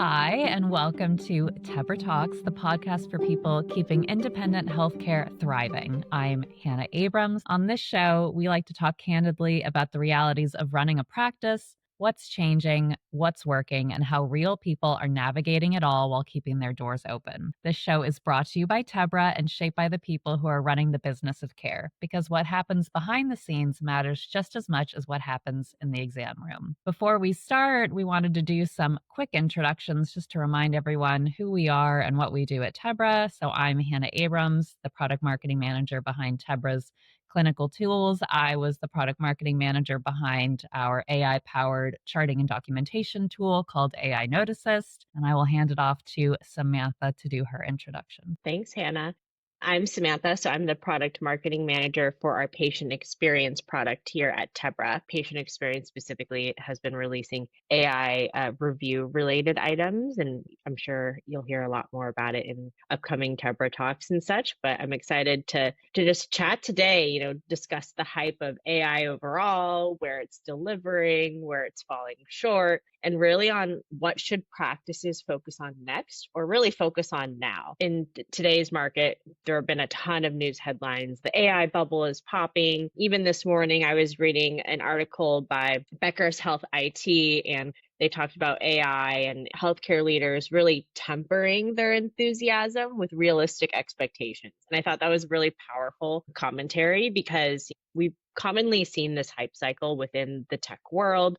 Hi, and welcome to Tebra Talks, the podcast for people keeping independent healthcare thriving. I'm Hannah Abrams. On this show, we like to talk candidly about the realities of running a practice, what's changing, what's working, and how real people are navigating it all while keeping their doors open. This show is brought to you by Tebra and shaped by the people who are running the business of care, because what happens behind the scenes matters just as much as what happens in the exam room. Before we start, we wanted to do some quick introductions just to remind everyone who we are and what we do at Tebra. So I'm Hannah Abrams, the product marketing manager behind Tebra's clinical tools. I was the product marketing manager behind our AI-powered charting and documentation tool called AI Note Assist. And I will hand it off to Samantha to do her introduction. Thanks, Hannah. I'm Samantha, so I'm the product marketing manager for our patient experience product here at Tebra. Patient experience specifically has been releasing AI review related items, and I'm sure you'll hear a lot more about it in upcoming Tebra talks and such, but I'm excited to just chat today, discuss the hype of AI overall, where it's delivering, where it's falling short, and really on what should practices focus on next or really focus on now. In today's market, there have been a ton of news headlines. The AI bubble is popping. Even this morning, I was reading an article by Becker's Health IT, and they talked about AI and healthcare leaders really tempering their enthusiasm with realistic expectations. And I thought that was really powerful commentary because we've commonly seen this hype cycle within the tech world.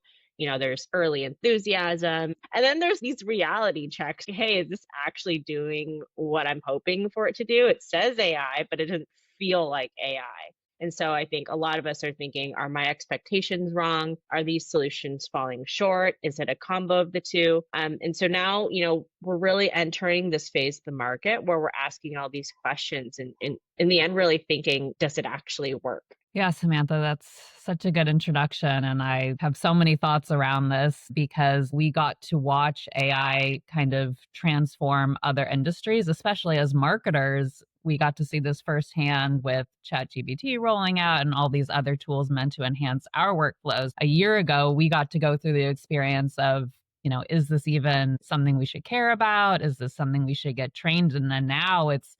There's early enthusiasm, and then there's these reality checks. Hey, is this actually doing what I'm hoping for it to do? It says AI, but it doesn't feel like AI. And so I think a lot of us are thinking, are my expectations wrong? Are these solutions falling short? Is it a combo of the two? And so now, we're really entering this phase of the market where we're asking all these questions and in the end, really thinking, does it actually work? Yeah, Samantha, that's such a good introduction. And I have so many thoughts around this because we got to watch AI kind of transform other industries, especially as marketers. We got to see this firsthand with ChatGPT rolling out and all these other tools meant to enhance our workflows. A year ago, we got to go through the experience of, is this even something we should care about? Is this something we should get trained in? And now it's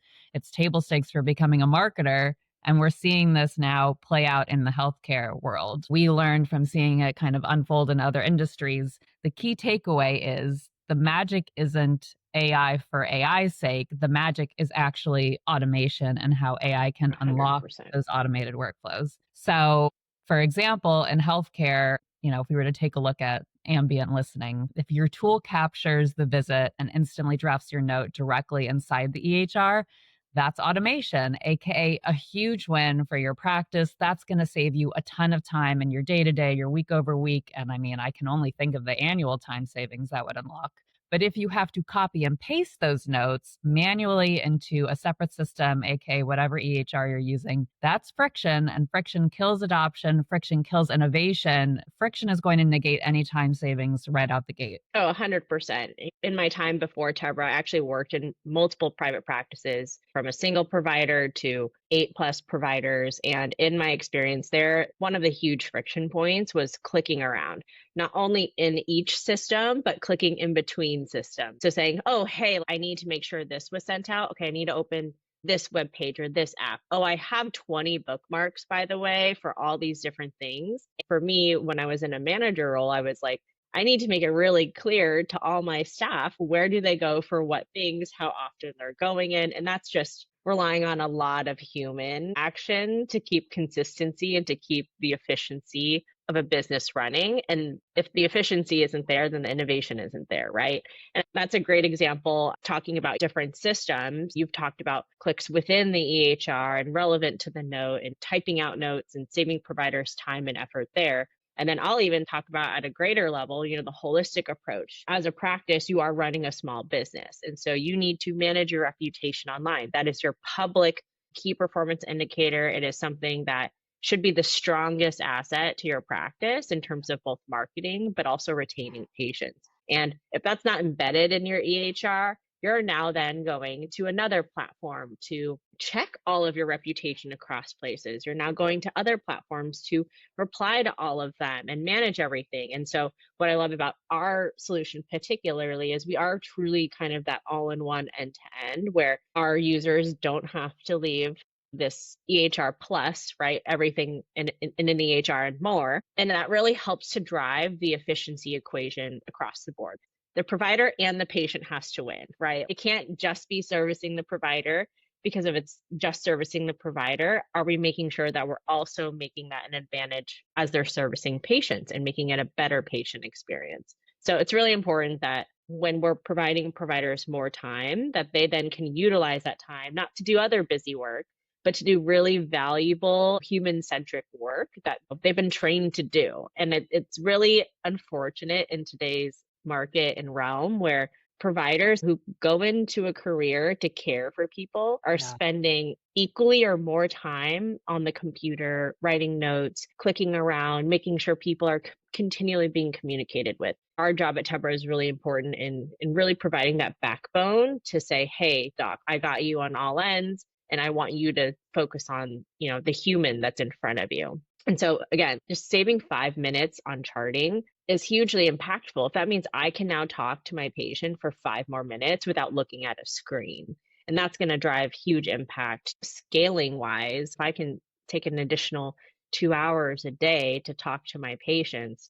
table stakes for becoming a marketer. And we're seeing this now play out in the healthcare world. We learned from seeing it kind of unfold in other industries. The key takeaway is the magic isn't AI for AI's sake. The magic is actually automation and how AI can unlock 100%. those automated workflows. So, for example, in healthcare, if we were to take a look at ambient listening, if your tool captures the visit and instantly drafts your note directly inside the EHR, that's automation, aka a huge win for your practice. That's going to save you a ton of time in your day-to-day, your week over week. And I can only think of the annual time savings that would unlock. But if you have to copy and paste those notes manually into a separate system, aka whatever EHR you're using, that's friction, and friction kills adoption, friction kills innovation. Friction is going to negate any time savings right out the gate. Oh, 100%. In my time before Tebra, I actually worked in multiple private practices from a single provider to 8+ providers. And in my experience there, one of the huge friction points was clicking around, not only in each system, but clicking in between systems. So saying, oh, hey, I need to make sure this was sent out. Okay, I need to open this web page or this app. Oh, I have 20 bookmarks, by the way, for all these different things. For me, when I was in a manager role, I was like, I need to make it really clear to all my staff, where do they go for what things, how often they're going in. And that's just relying on a lot of human action to keep consistency and to keep the efficiency of a business running. And if the efficiency isn't there, then the innovation isn't there, right? And that's a great example talking about different systems. You've talked about clicks within the EHR and relevant to the note and typing out notes and saving providers time and effort there. And then I'll even talk about at a greater level, the holistic approach. As a practice, you are running a small business. And so you need to manage your reputation online. That is your public key performance indicator. It is something that should be the strongest asset to your practice in terms of both marketing, but also retaining patients. And if that's not embedded in your EHR, you're now then going to another platform to check all of your reputation across places. You're now going to other platforms to reply to all of them and manage everything. And so, what I love about our solution, particularly, is we are truly kind of that all in one end to end where our users don't have to leave this EHR plus, right? Everything in an EHR and more. And that really helps to drive the efficiency equation across the board. The provider and the patient has to win, right? It can't just be servicing the provider, because if it's just servicing the provider, are we making sure that we're also making that an advantage as they're servicing patients and making it a better patient experience? So it's really important that when we're providing providers more time, that they then can utilize that time, not to do other busy work, but to do really valuable human-centric work that they've been trained to do. And it's really unfortunate in today's market and realm where providers who go into a career to care for people are spending equally or more time on the computer, writing notes, clicking around, making sure people are continually being communicated with. Our job at Tebra is really important in really providing that backbone to say, hey, doc, I got you on all ends, and I want you to focus on, the human that's in front of you. And so again, just saving 5 minutes on charting is hugely impactful. If that means I can now talk to my patient for 5 more minutes without looking at a screen, and that's going to drive huge impact scaling wise. If I can take an additional 2 hours a day to talk to my patients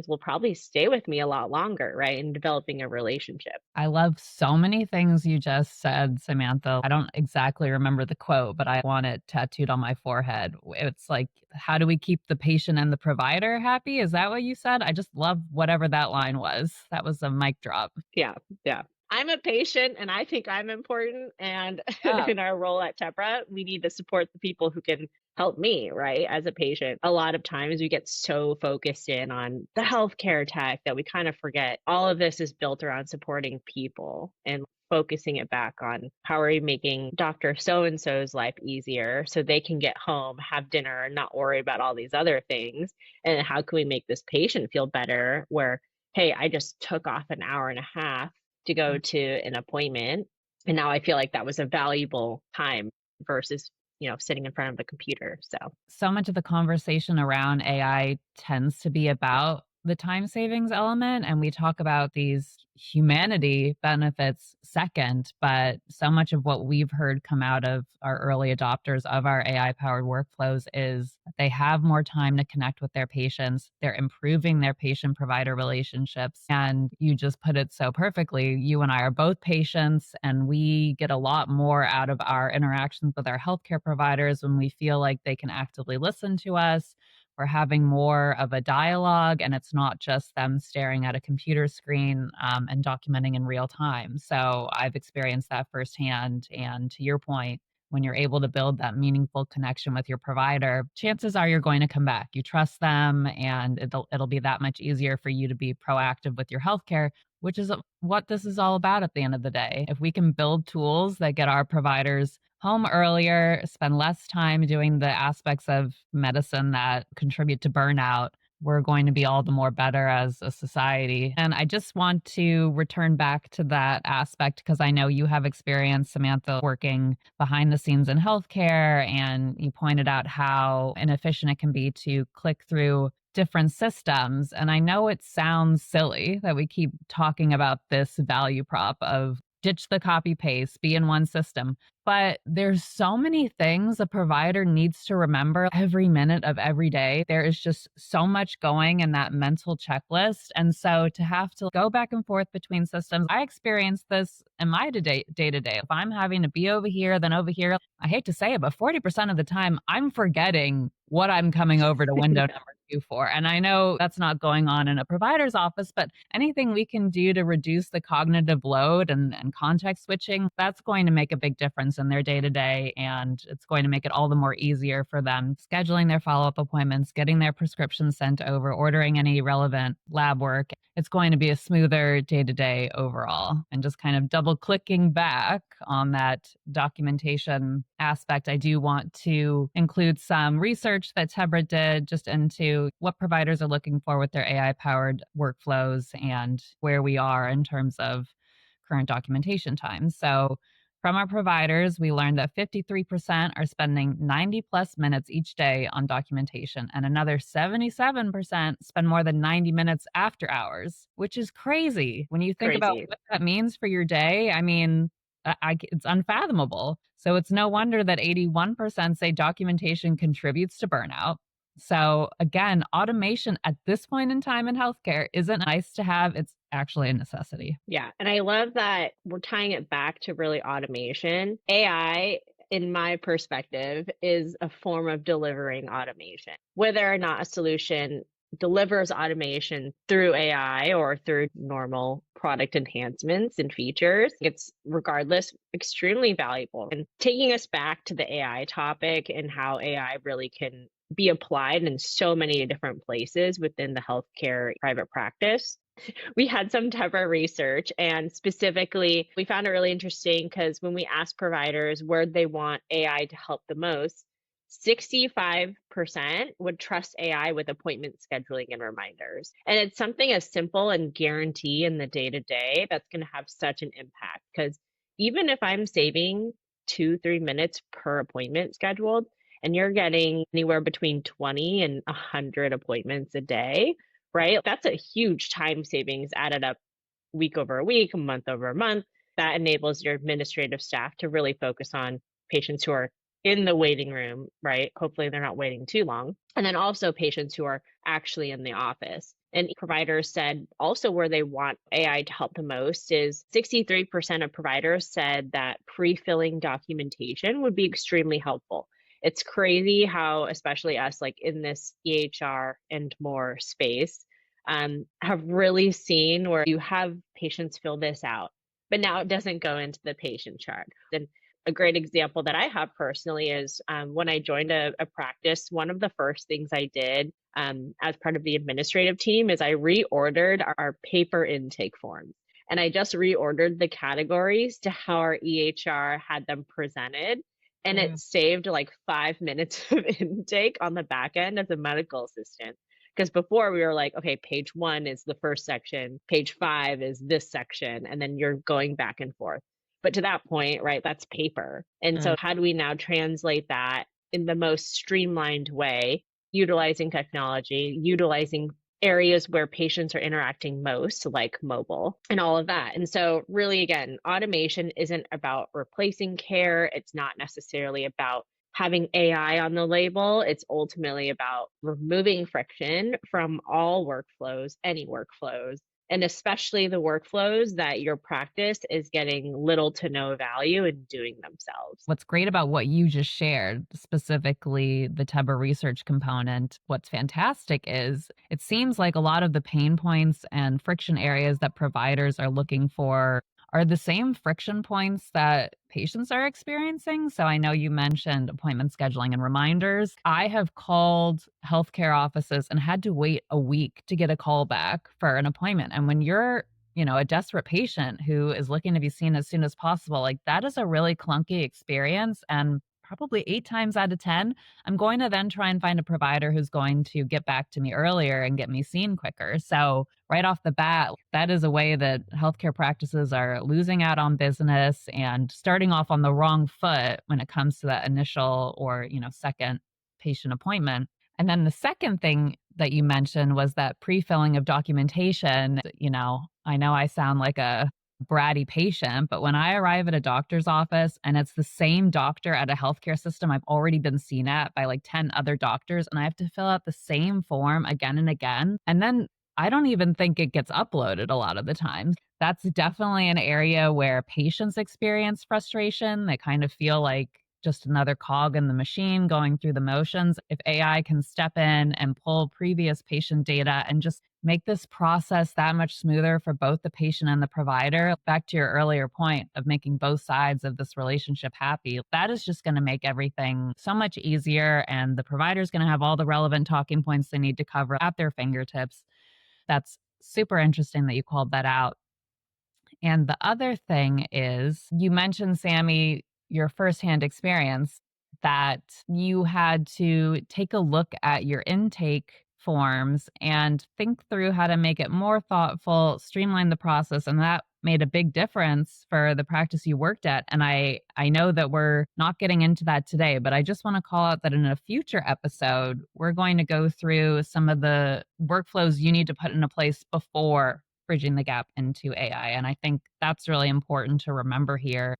will probably stay with me a lot longer, right? In developing a relationship. I love so many things you just said, Samantha. I don't exactly remember the quote, but I want it tattooed on my forehead. It's like, how do we keep the patient and the provider happy? Is that what you said? I just love whatever that line was. That was a mic drop. Yeah. Yeah. I'm a patient and I think I'm important. And Yeah. in our role at Tebra, we need to support the people who can help me, right? As a patient, a lot of times we get so focused in on the healthcare tech that we kind of forget all of this is built around supporting people and focusing it back on how are we making Dr. So-and-so's life easier so they can get home, have dinner, and not worry about all these other things. And how can we make this patient feel better where, hey, I just took off an hour and a half to go to an appointment, and now I feel like that was a valuable time versus sitting in front of the computer. So much of the conversation around AI tends to be about the time savings element, and we talk about these humanity benefits second, but so much of what we've heard come out of our early adopters of our AI powered workflows is they have more time to connect with their patients. They're improving their patient provider relationships. And you just put it so perfectly. You and I are both patients, and we get a lot more out of our interactions with our healthcare providers when we feel like they can actively listen to us. We're having more of a dialogue, and it's not just them staring at a computer screen and documenting in real time. So I've experienced that firsthand. And to your point, when you're able to build that meaningful connection with your provider, chances are you're going to come back. You trust them, and it'll be that much easier for you to be proactive with your healthcare, which is what this is all about at the end of the day. If we can build tools that get our providers home earlier, spend less time doing the aspects of medicine that contribute to burnout, we're going to be all the more better as a society. And I just want to return back to that aspect because I know you have experience, Samantha, working behind the scenes in healthcare, and you pointed out how inefficient it can be to click through different systems. And I know it sounds silly that we keep talking about this value prop of ditch the copy paste, be in one system. But there's so many things a provider needs to remember every minute of every day. There is just so much going in that mental checklist. And so to have to go back and forth between systems, I experience this in my day to day. If I'm having to be over here, then over here, I hate to say it, but 40% of the time, I'm forgetting what I'm coming over to window number 2 for. And I know that's not going on in a provider's office, but anything we can do to reduce the cognitive load and context switching, that's going to make a big difference in their day to day. And it's going to make it all the more easier for them scheduling their follow up appointments, getting their prescriptions sent over, ordering any relevant lab work. It's going to be a smoother day to day overall. And just kind of double clicking back on that documentation aspect, I do want to include some research that Tebra did just into what providers are looking for with their AI powered workflows and where we are in terms of current documentation times. So from our providers, we learned that 53% are spending 90 plus minutes each day on documentation, and another 77% spend more than 90 minutes after hours, which is crazy. When you think about Crazy. what that means for your day, I mean, it's unfathomable. So it's no wonder that 81% say documentation contributes to burnout. So again, automation at this point in time in healthcare isn't nice to have, it's actually a necessity. Yeah. And I love that we're tying it back to really automation. AI, in my perspective, is a form of delivering automation. Whether or not a solution delivers automation through AI or through normal product enhancements and features, it's regardless extremely valuable. And taking us back to the AI topic and how AI really can be applied in so many different places within the healthcare private practice, we had some Tebra research, and specifically, we found it really interesting because when we asked providers where they want AI to help the most, 65% would trust AI with appointment scheduling and reminders. And it's something as simple and guarantee in the day to day that's going to have such an impact. Because even if I'm saving 2, 3 minutes per appointment scheduled, and you're getting anywhere between 20 and 100 appointments a day, right? That's a huge time savings added up week over a week, month over a month. That enables your administrative staff to really focus on patients who are in the waiting room, right? Hopefully they're not waiting too long. And then also patients who are actually in the office. And providers said also where they want AI to help the most is 63% of providers said that pre-filling documentation would be extremely helpful. It's crazy how, especially us, like in this EHR and more space, have really seen where you have patients fill this out, but now it doesn't go into the patient chart. And a great example that I have personally is when I joined a practice, one of the first things I did as part of the administrative team is I reordered our paper intake forms. And I just reordered the categories to how our EHR had them presented. And it saved like 5 minutes of intake on the back end as a medical assistant. Because before we were like, okay, page 1 is the first section, page 5 is this section, and then you're going back and forth. But to that point, right, that's paper. And so, how do we now translate that in the most streamlined way, utilizing technology, utilizing areas where patients are interacting most, like mobile and all of that? And so, really, again, automation isn't about replacing care, it's not necessarily about having AI on the label. It's ultimately about removing friction from all workflows, any workflows, and especially the workflows that your practice is getting little to no value in doing themselves. What's great about what you just shared, specifically the Tebra research component, what's fantastic is it seems like a lot of the pain points and friction areas that providers are looking for are the same friction points that patients are experiencing. So I know you mentioned appointment scheduling and reminders. I have called healthcare offices and had to wait a week to get a call back for an appointment. And when you're a desperate patient who is looking to be seen as soon as possible, like that is a really clunky experience. And probably 8 times out of 10, I'm going to then try and find a provider who's going to get back to me earlier and get me seen quicker. So, right off the bat, that is a way that healthcare practices are losing out on business and starting off on the wrong foot when it comes to that initial or, second patient appointment. And then the second thing that you mentioned was that pre-filling of documentation. I know I sound like a bratty patient, but when I arrive at a doctor's office and it's the same doctor at a healthcare system I've already been seen at by like 10 other doctors, and I have to fill out the same form again and again, and then I don't even think it gets uploaded a lot of the times. That's definitely an area where patients experience frustration. They kind of feel like just another cog in the machine going through the motions. If AI can step in and pull previous patient data and just make this process that much smoother for both the patient and the provider, back to your earlier point of making both sides of this relationship happy, that is just going to make everything so much easier. And the provider is going to have all the relevant talking points they need to cover at their fingertips. That's super interesting that you called that out. And the other thing is, you mentioned, Sammy, your firsthand experience that you had to take a look at your intake forms and think through how to make it more thoughtful, streamline the process. And that made a big difference for the practice you worked at. And I know that we're not getting into that today, but I just want to call out that in a future episode, we're going to go through some of the workflows you need to put into place before bridging the gap into AI. And I think that's really important to remember here.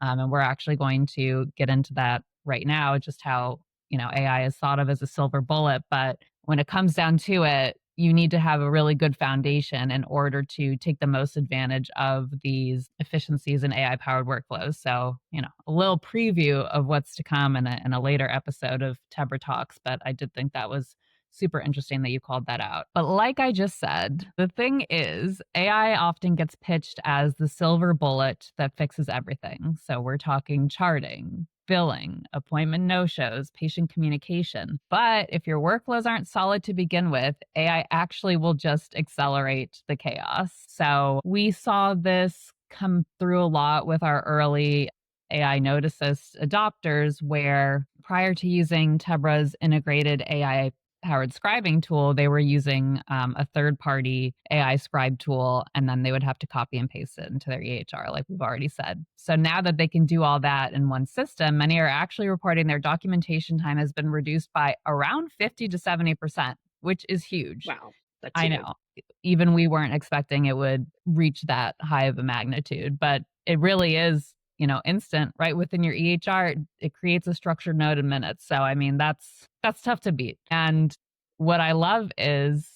And we're actually going to get into that right now, just how, AI is thought of as a silver bullet. But when it comes down to it, you need to have a really good foundation in order to take the most advantage of these efficiencies in AI powered workflows. So, a little preview of what's to come in a later episode of Tebra Talks. But I did think that was super interesting that you called that out. But like I just said, the thing is, AI often gets pitched as the silver bullet that fixes everything. So we're talking charting, billing, appointment no-shows, patient communication. But if your workflows aren't solid to begin with, AI actually will just accelerate the chaos. So we saw this come through a lot with our early AI Notice Assist adopters, where prior to using Tebra's integrated AI powered scribing tool, they were using a third party AI scribe tool, and then they would have to copy and paste it into their EHR, like we've already said. So now that they can do all that in one system, many are actually reporting their documentation time has been reduced by around 50 to 70%, which is huge. Wow, that's I huge. know. Even we weren't expecting it would reach that high of a magnitude, but it really is, instant right within your EHR. It creates a structured note in minutes. So, I mean, that's tough to beat. And what I love is,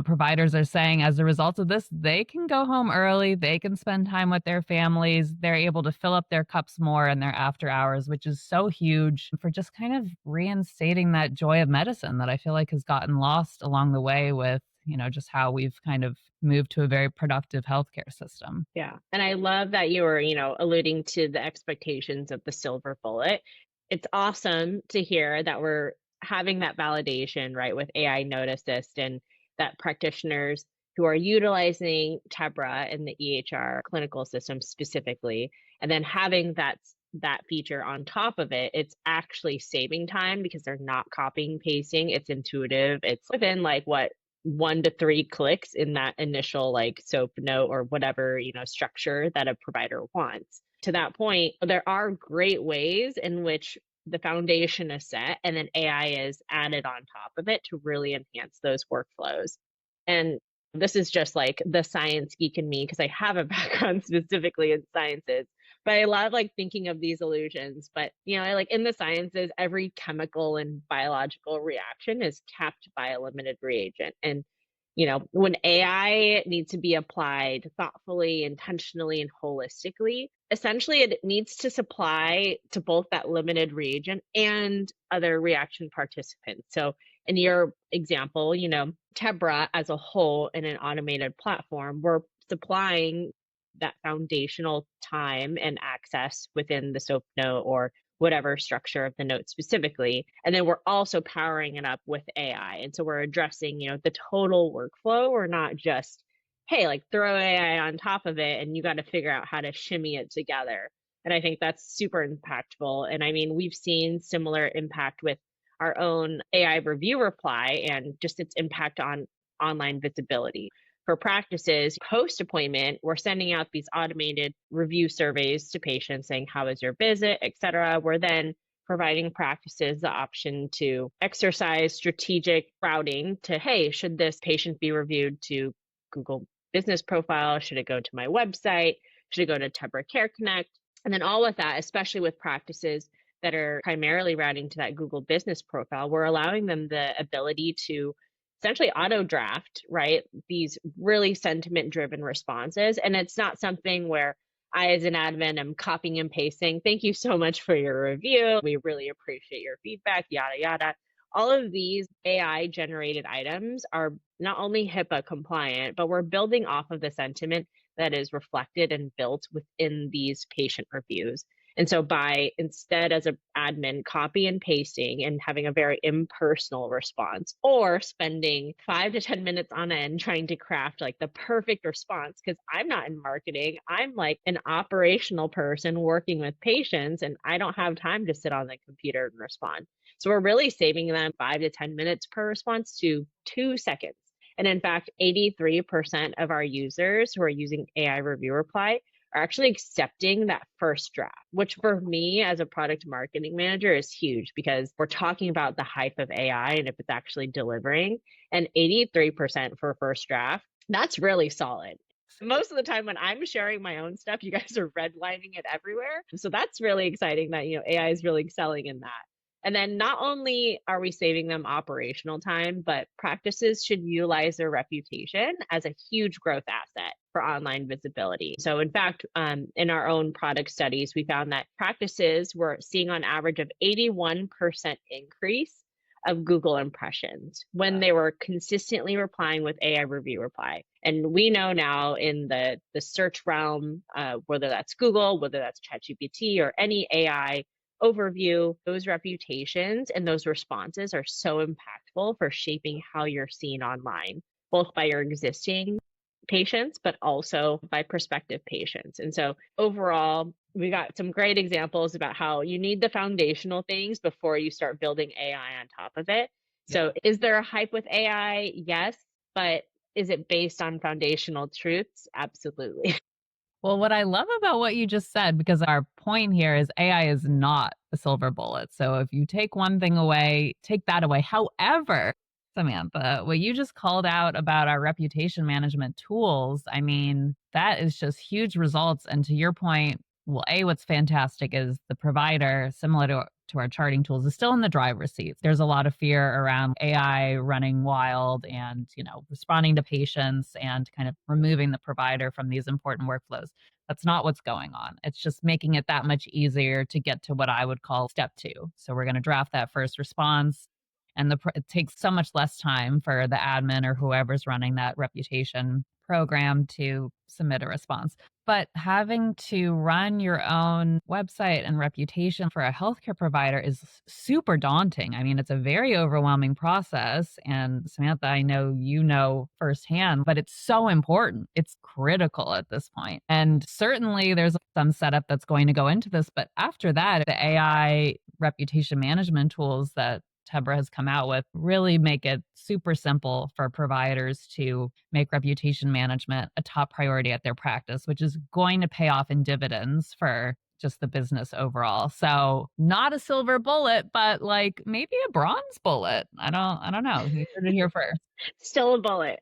providers are saying as a result of this, they can go home early, they can spend time with their families, they're able to fill up their cups more in their after hours, which is so huge for just kind of reinstating that joy of medicine that I feel like has gotten lost along the way with, just how we've kind of moved to a very productive healthcare system. Yeah. And I love that you were, alluding to the expectations of the silver bullet. It's awesome to hear that we're having that validation, right, with AI Notice Assist, and that practitioners who are utilizing Tebra in the EHR clinical system specifically, and then having that feature on top of it, it's actually saving time because they're not copying, pasting. It's intuitive. It's within like what, 1 to 3 clicks in that initial like SOAP note or whatever, structure that a provider wants. To that point, there are great ways in which the foundation is set and then AI is added on top of it to really enhance those workflows. And this is just like the science geek in me because I have a background specifically in sciences. But I love like thinking of these illusions. But like in the sciences, every chemical and biological reaction is capped by a limited reagent. And when AI needs to be applied thoughtfully, intentionally, and holistically, essentially it needs to supply to both that limited reagent and other reaction participants. So in your example, Tebra as a whole in an automated platform, we're supplying that foundational time and access within the SOAP note or whatever structure of the note specifically. And then we're also powering it up with AI. And so we're addressing, the total workflow. We're not just, hey, like throw AI on top of it and you got to figure out how to shimmy it together. And I think that's super impactful. And I mean, we've seen similar impact with our own AI review reply and just its impact on online visibility. For practices post appointment, we're sending out these automated review surveys to patients saying, how was your visit, et cetera. We're then providing practices the option to exercise strategic routing to, hey, should this patient be reviewed to Google Business Profile? Should it go to my website? Should it go to Tebra Care Connect? And then all with that, especially with practices that are primarily routing to that Google Business Profile, we're allowing them the ability to essentially auto draft, right? These really sentiment driven responses. And it's not something where I, as an admin, am copying and pasting. Thank you so much for your review. We really appreciate your feedback, yada, yada. All of these AI generated items are not only HIPAA compliant, but we're building off of the sentiment that is reflected and built within these patient reviews. And so by instead as an admin copy and pasting and having a very impersonal response or spending 5 to 10 minutes on end trying to craft like the perfect response, because I'm not in marketing, I'm like an operational person working with patients and I don't have time to sit on the computer and respond. So we're really saving them 5 to 10 minutes per response to 2 seconds. And in fact, 83% of our users who are using AI review reply are actually accepting that first draft, which for me as a product marketing manager is huge because we're talking about the hype of AI and if it's actually delivering. And 83% for first draft, that's really solid. Most of the time when I'm sharing my own stuff, you guys are redlining it everywhere. So that's really exciting that, AI is really excelling in that. And then not only are we saving them operational time, but practices should utilize their reputation as a huge growth asset for online visibility. So in fact, in our own product studies, we found that practices were seeing on average of 81% increase of Google impressions when they were consistently replying with AI review reply. And we know now in the search realm, whether that's Google, whether that's ChatGPT or any AI overview, those reputations and those responses are so impactful for shaping how you're seen online, both by your existing patients, but also by prospective patients. And so overall, we got some great examples about how you need the foundational things before you start building AI on top of it. So is there a hype with AI? Yes, but is it based on foundational truths? Absolutely. Well, what I love about what you just said, because our point here is AI is not a silver bullet. So if you take one thing away, take that away. However, Samantha, what you just called out about our reputation management tools, I mean, that is just huge results. And to your point, well, what's fantastic is the provider, similar to our charting tools, is still in the driver's seat. There's a lot of fear around AI running wild and, responding to patients and kind of removing the provider from these important workflows. That's not what's going on. It's just making it that much easier to get to what I would call step two. So we're going to draft that first response. And it takes so much less time for the admin or whoever's running that reputation program to submit a response. But having to run your own website and reputation for a healthcare provider is super daunting. I mean, it's a very overwhelming process. And Samantha, I know you know firsthand, but it's so important. It's critical at this point. And certainly there's some setup that's going to go into this. But after that, the AI reputation management tools that Tebra has come out with really make it super simple for providers to make reputation management a top priority at their practice, which is going to pay off in dividends for just the business overall. So not a silver bullet, but like maybe a bronze bullet. I don't know. You heard it here first. Still a bullet.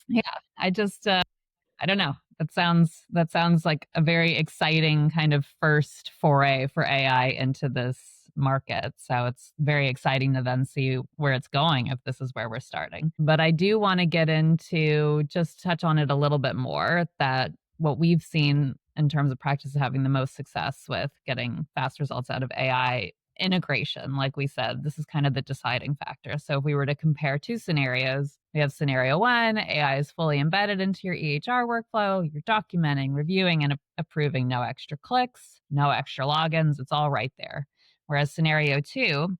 Yeah. I don't know. That sounds like a very exciting kind of first foray for AI into this market. So it's very exciting to then see where it's going if this is where we're starting. But I do want to get into just touch on it a little bit more, that what we've seen in terms of practice having the most success with getting fast results out of AI integration. Like we said, this is kind of the deciding factor. So if we were to compare two scenarios, we have scenario one: AI is fully embedded into your EHR workflow. You're documenting, reviewing, and approving. No extra clicks, no extra logins. It's all right there. Whereas scenario two,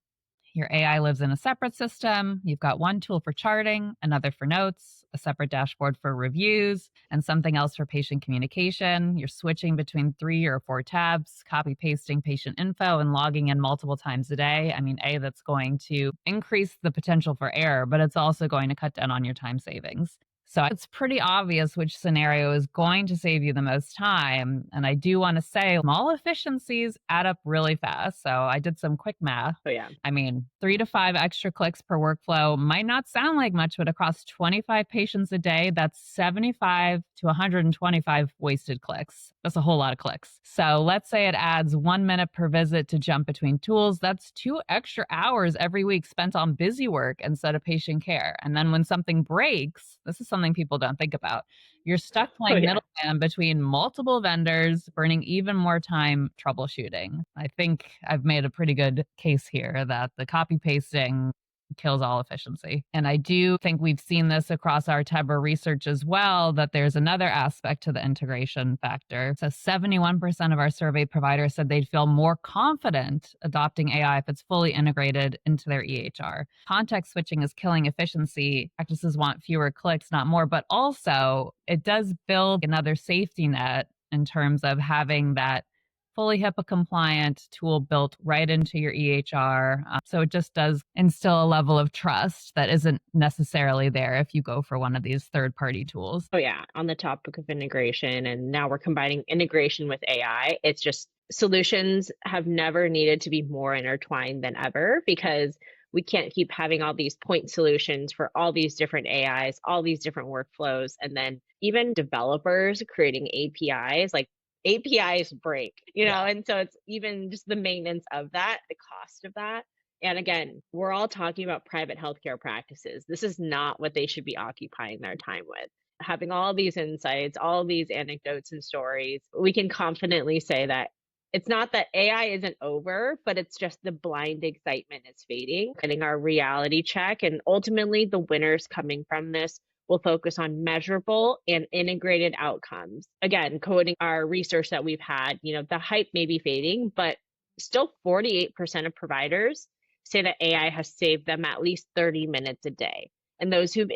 your AI lives in a separate system. You've got one tool for charting, another for notes, a separate dashboard for reviews, and something else for patient communication. You're switching between 3 or 4 tabs, copy pasting patient info, and logging in multiple times a day. I mean, that's going to increase the potential for error, but it's also going to cut down on your time savings. So it's pretty obvious which scenario is going to save you the most time. And I do want to say small efficiencies add up really fast. So I did some quick math. Oh, yeah. I mean, 3 to 5 extra clicks per workflow might not sound like much, but across 25 patients a day, that's 75 to 125 wasted clicks. That's a whole lot of clicks. So let's say it adds 1 minute per visit to jump between tools. That's 2 extra hours every week spent on busy work instead of patient care. And then when something breaks, this is something people don't think about. You're stuck playing middleman between multiple vendors, burning even more time troubleshooting. I think I've made a pretty good case here that the copy pasting kills all efficiency. And I do think we've seen this across our Tebra research as well, that there's another aspect to the integration factor. So 71% of our surveyed providers said they'd feel more confident adopting AI if it's fully integrated into their EHR. Context switching is killing efficiency. Practices want fewer clicks, not more, but also it does build another safety net in terms of having that fully HIPAA compliant tool built right into your EHR. So it just does instill a level of trust that isn't necessarily there if you go for one of these third-party tools. Oh, yeah. On the topic of integration, and now we're combining integration with AI, it's just solutions have never needed to be more intertwined than ever because we can't keep having all these point solutions for all these different AIs, all these different workflows, and then even developers creating APIs, like APIs break, and so it's even just the maintenance of that, the cost of that. And again, we're all talking about private healthcare practices. This is not what they should be occupying their time with. Having all these insights, all these anecdotes and stories, we can confidently say that it's not that AI isn't over, but it's just the blind excitement is fading, getting our reality check. And ultimately, the winners coming from this will focus on measurable and integrated outcomes. Again, quoting our research that we've had, the hype may be fading, but still 48% of providers say that AI has saved them at least 30 minutes a day. And those who've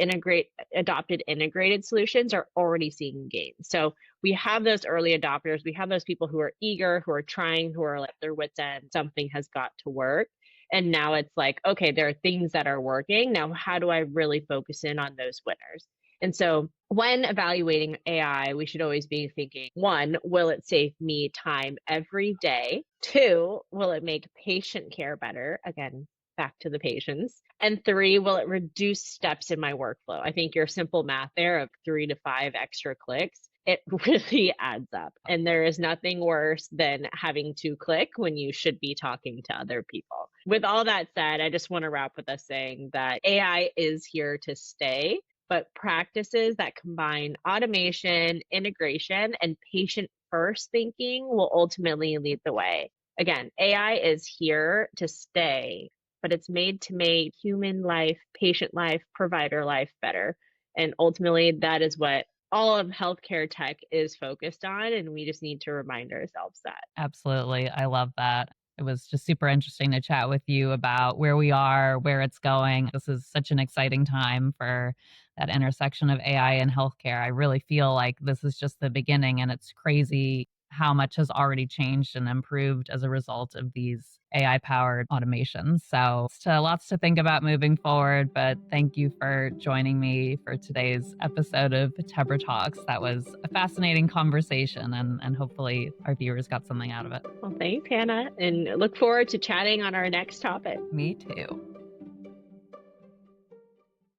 adopted integrated solutions are already seeing gains. So we have those early adopters. We have those people who are eager, who are trying, who are at their wits' end. Something has got to work. And now it's like, okay, there are things that are working. Now, how do I really focus in on those winners? And so when evaluating AI, we should always be thinking, one, will it save me time every day? Two, will it make patient care better? Again, back to the patients. And three, will it reduce steps in my workflow? I think your simple math there of 3 to 5 extra clicks, it really adds up. And there is nothing worse than having to click when you should be talking to other people. With all that said, I just want to wrap with us saying that AI is here to stay, but practices that combine automation, integration, and patient first thinking will ultimately lead the way. Again, AI is here to stay, but it's made to make human life, patient life, provider life better. And ultimately, that is what all of healthcare tech is focused on. And we just need to remind ourselves that. Absolutely. I love that. It was just super interesting to chat with you about where we are, where it's going. This is such an exciting time for that intersection of AI and healthcare. I really feel like this is just the beginning, and it's crazy how much has already changed and improved as a result of these AI powered automations. So, lots to think about moving forward. But thank you for joining me for today's episode of Tebra Talks. That was a fascinating conversation, and hopefully our viewers got something out of it. Well, thanks, Hannah, and look forward to chatting on our next topic. Me too.